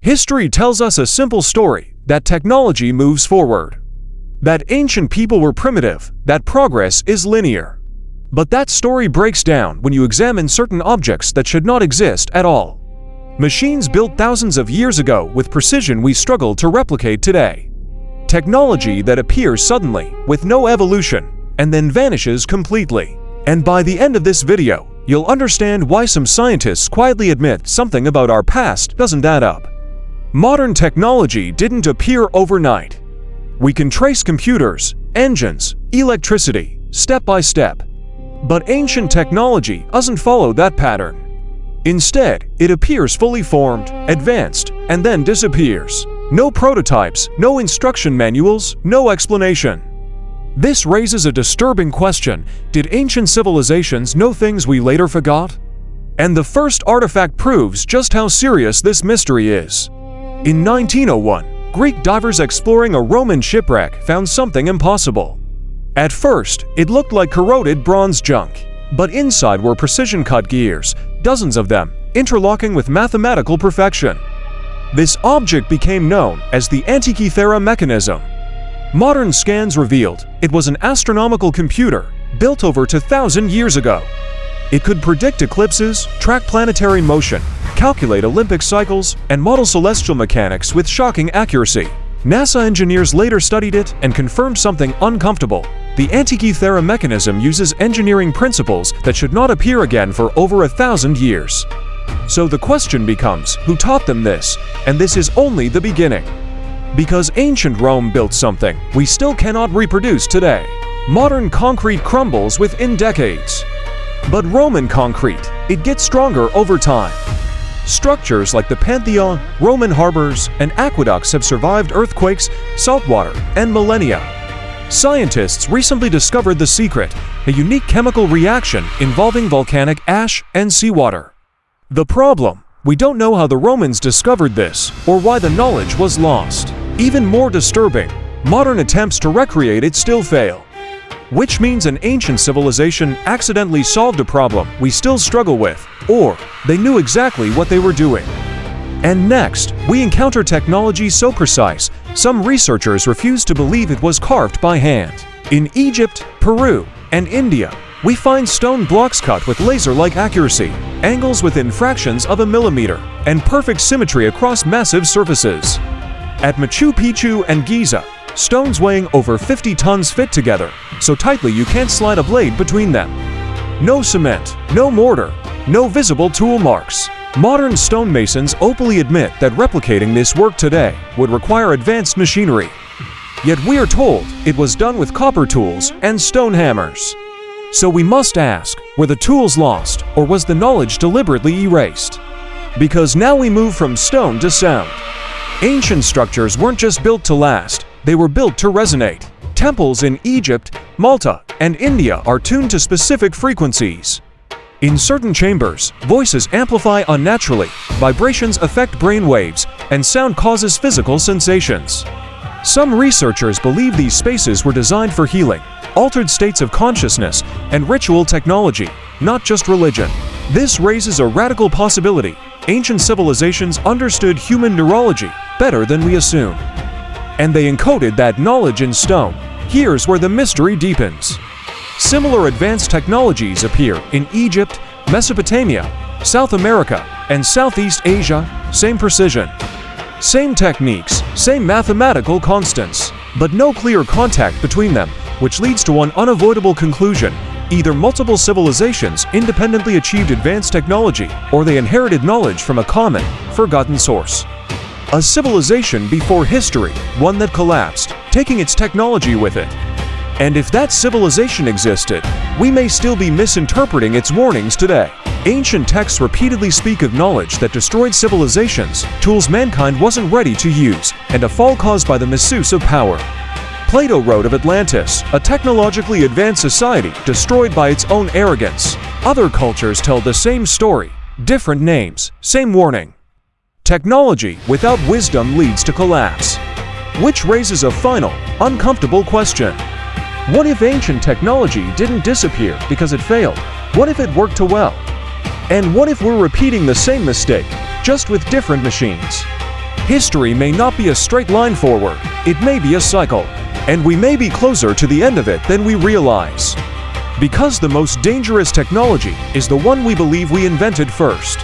History tells us a simple story, that technology moves forward. That ancient people were primitive, that progress is linear. But that story breaks down when you examine certain objects that should not exist at all. Machines built thousands of years ago with precision we struggle to replicate today. Technology that appears suddenly, with no evolution, and then vanishes completely. And by the end of this video, you'll understand why some scientists quietly admit something about our past doesn't add up. Modern technology didn't appear overnight. We can trace computers, engines, electricity, step by step. But ancient technology doesn't follow that pattern. Instead, it appears fully formed, advanced, and then disappears. No prototypes, no instruction manuals, no explanation. This raises a disturbing question: did ancient civilizations know things we later forgot? And the first artifact proves just how serious this mystery is. In 1901, Greek divers exploring a Roman shipwreck found something impossible. At first, it looked like corroded bronze junk, but inside were precision-cut gears, dozens of them, interlocking with mathematical perfection. This object became known as the Antikythera Mechanism. Modern scans revealed it was an astronomical computer built over 2,000 years ago. It could predict eclipses, track planetary motion, calculate Olympic cycles, and model celestial mechanics with shocking accuracy. NASA engineers later studied it and confirmed something uncomfortable. The Antikythera Mechanism uses engineering principles that should not appear again for over 1,000 years. So the question becomes, who taught them this? And this is only the beginning. Because ancient Rome built something we still cannot reproduce today. Modern concrete crumbles within decades. But Roman concrete, it gets stronger over time. Structures like the Pantheon, Roman harbors, and aqueducts have survived earthquakes, saltwater, and millennia. Scientists recently discovered the secret, a unique chemical reaction involving volcanic ash and seawater. The problem: we don't know how the Romans discovered this, or why the knowledge was lost. Even more disturbing, modern attempts to recreate it still fail. Which means an ancient civilization accidentally solved a problem we still struggle with, or they knew exactly what they were doing. And next, we encounter technology so precise, some researchers refuse to believe it was carved by hand. In Egypt, Peru, and India, we find stone blocks cut with laser-like accuracy, angles within fractions of a millimeter, and perfect symmetry across massive surfaces. At Machu Picchu and Giza, stones weighing over 50 tons fit together, so tightly you can't slide a blade between them. No cement, no mortar, no visible tool marks. Modern stonemasons openly admit that replicating this work today would require advanced machinery. Yet we are told it was done with copper tools and stone hammers. So we must ask, were the tools lost, or was the knowledge deliberately erased? Because now we move from stone to sound. Ancient structures weren't just built to last, they were built to resonate. Temples in Egypt, Malta, and India are tuned to specific frequencies. In certain chambers, voices amplify unnaturally, vibrations affect brain waves, and sound causes physical sensations. Some researchers believe these spaces were designed for healing, altered states of consciousness, and ritual technology, not just religion. This raises a radical possibility: ancient civilizations understood human neurology better than we assume. And they encoded that knowledge in stone. Here's where the mystery deepens. Similar advanced technologies appear in Egypt, Mesopotamia, South America, and Southeast Asia. Same precision, same techniques, same mathematical constants, but no clear contact between them, which leads to one unavoidable conclusion: either multiple civilizations independently achieved advanced technology, or they inherited knowledge from a common, forgotten source. A civilization before history, one that collapsed, taking its technology with it. And if that civilization existed, we may still be misinterpreting its warnings today. Ancient texts repeatedly speak of knowledge that destroyed civilizations, tools mankind wasn't ready to use, and a fall caused by the misuse of power. Plato wrote of Atlantis, a technologically advanced society destroyed by its own arrogance. Other cultures tell the same story, different names, same warning. Technology without wisdom leads to collapse. Which raises a final, uncomfortable question. What if ancient technology didn't disappear because it failed? What if it worked too well? And what if we're repeating the same mistake, just with different machines? History may not be a straight line forward, it may be a cycle, and we may be closer to the end of it than we realize. Because the most dangerous technology is the one we believe we invented first.